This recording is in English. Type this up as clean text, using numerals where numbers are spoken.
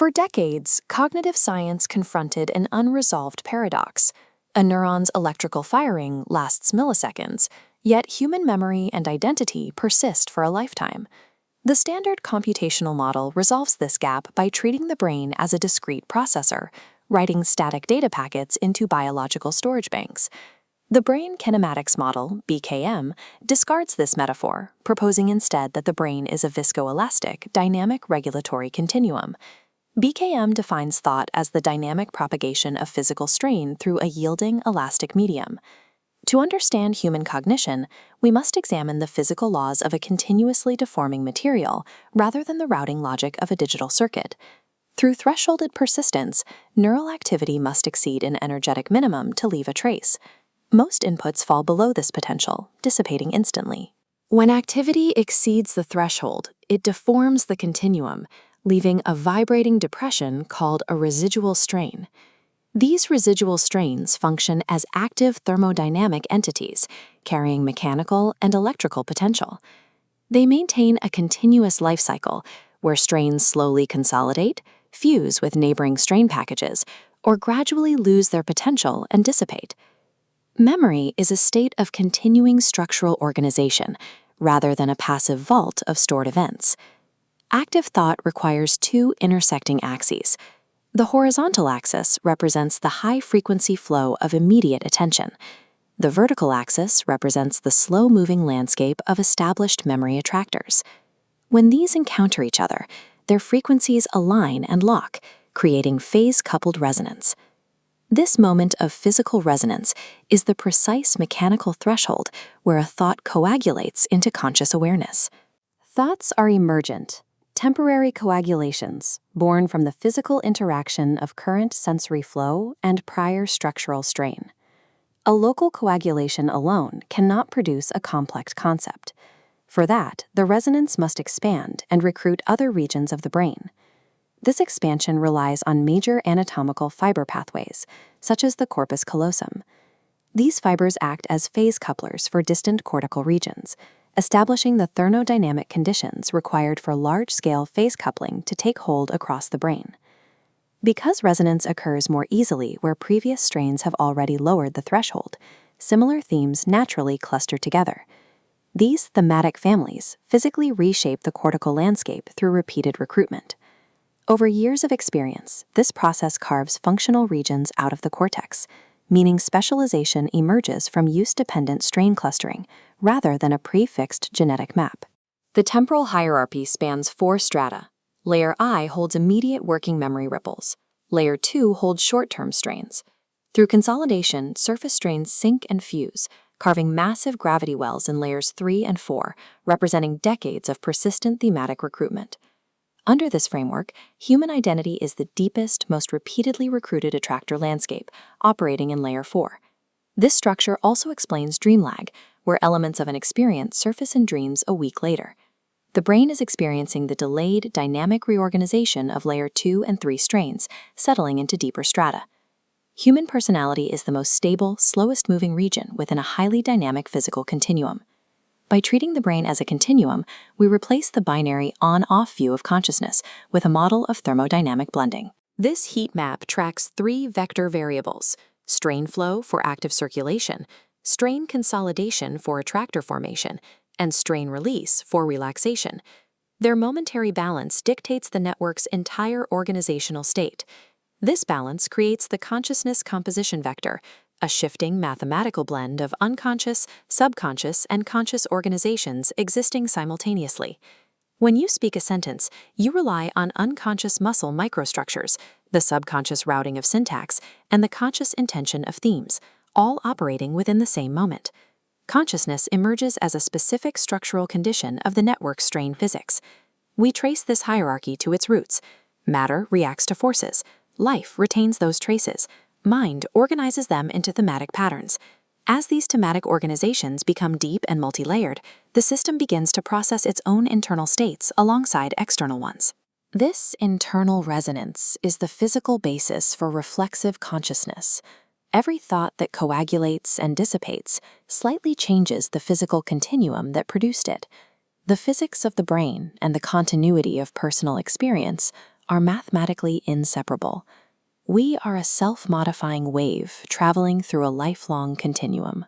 For decades, cognitive science confronted an unresolved paradox. A neuron's electrical firing lasts milliseconds, yet human memory and identity persist for a lifetime. The standard computational model resolves this gap by treating the brain as a discrete processor, writing static data packets into biological storage banks. The Brain Kinematics Model, BKM, discards this metaphor, proposing instead that the brain is a viscoelastic, dynamic regulatory continuum. BKM defines thought as the dynamic propagation of physical strain through a yielding, elastic medium. To understand human cognition, we must examine the physical laws of a continuously deforming material rather than the routing logic of a digital circuit. Through thresholded persistence, neural activity must exceed an energetic minimum to leave a trace. Most inputs fall below this potential, dissipating instantly. When activity exceeds the threshold, it deforms the continuum, leaving a vibrating depression called a residual strain. These residual strains function as active thermodynamic entities, carrying mechanical and electrical potential. They maintain a continuous life cycle where strains slowly consolidate, fuse with neighboring strain packages, or gradually lose their potential and dissipate. Memory is a state of continuing structural organization, rather than a passive vault of stored events. Active thought requires two intersecting axes. The horizontal axis represents the high-frequency flow of immediate attention. The vertical axis represents the slow-moving landscape of established memory attractors. When these encounter each other, their frequencies align and lock, creating phase-coupled resonance. This moment of physical resonance is the precise mechanical threshold where a thought coagulates into conscious awareness. Thoughts are emergent, temporary coagulations born from the physical interaction of current sensory flow and prior structural strain. A local coagulation alone cannot produce a complex concept. For that, the resonance must expand and recruit other regions of the brain. This expansion relies on major anatomical fiber pathways, such as the corpus callosum. These fibers act as phase couplers for distant cortical regions, establishing the thermodynamic conditions required for large-scale phase coupling to take hold across the brain. Because resonance occurs more easily where previous strains have already lowered the threshold, similar themes naturally cluster together. These thematic families physically reshape the cortical landscape through repeated recruitment. Over years of experience, this process carves functional regions out of the cortex, meaning specialization emerges from use-dependent strain clustering rather than a prefixed genetic map. The temporal hierarchy spans 4 strata. Layer I holds immediate working memory ripples. Layer 2 holds short-term strains. Through consolidation, surface strains sink and fuse, carving massive gravity wells in layers 3 and 4, representing decades of persistent thematic recruitment. Under this framework, human identity is the deepest, most repeatedly recruited attractor landscape, operating in layer 4. This structure also explains dream lag, where elements of an experience surface in dreams a week later. The brain is experiencing the delayed, dynamic reorganization of layer 2 and 3 strains, settling into deeper strata. Human personality is the most stable, slowest-moving region within a highly dynamic physical continuum. By treating the brain as a continuum, we replace the binary on-off view of consciousness with a model of thermodynamic blending. This heat map tracks 3 vector variables: strain flow for active circulation, strain consolidation for attractor formation, and strain release for relaxation. Their momentary balance dictates the network's entire organizational state. This balance creates the consciousness composition vector, a shifting mathematical blend of unconscious, subconscious, and conscious organizations existing simultaneously. When you speak a sentence, you rely on unconscious muscle microstructures, the subconscious routing of syntax, and the conscious intention of themes, all operating within the same moment. Consciousness emerges as a specific structural condition of the network's strain physics. We trace this hierarchy to its roots. Matter reacts to forces. Life retains those traces. Mind organizes them into thematic patterns. As these thematic organizations become deep and multi-layered, the system begins to process its own internal states alongside external ones. This internal resonance is the physical basis for reflexive consciousness. Every thought that coagulates and dissipates slightly changes the physical continuum that produced it. The physics of the brain and the continuity of personal experience are mathematically inseparable. We are a self-modifying wave traveling through a lifelong continuum.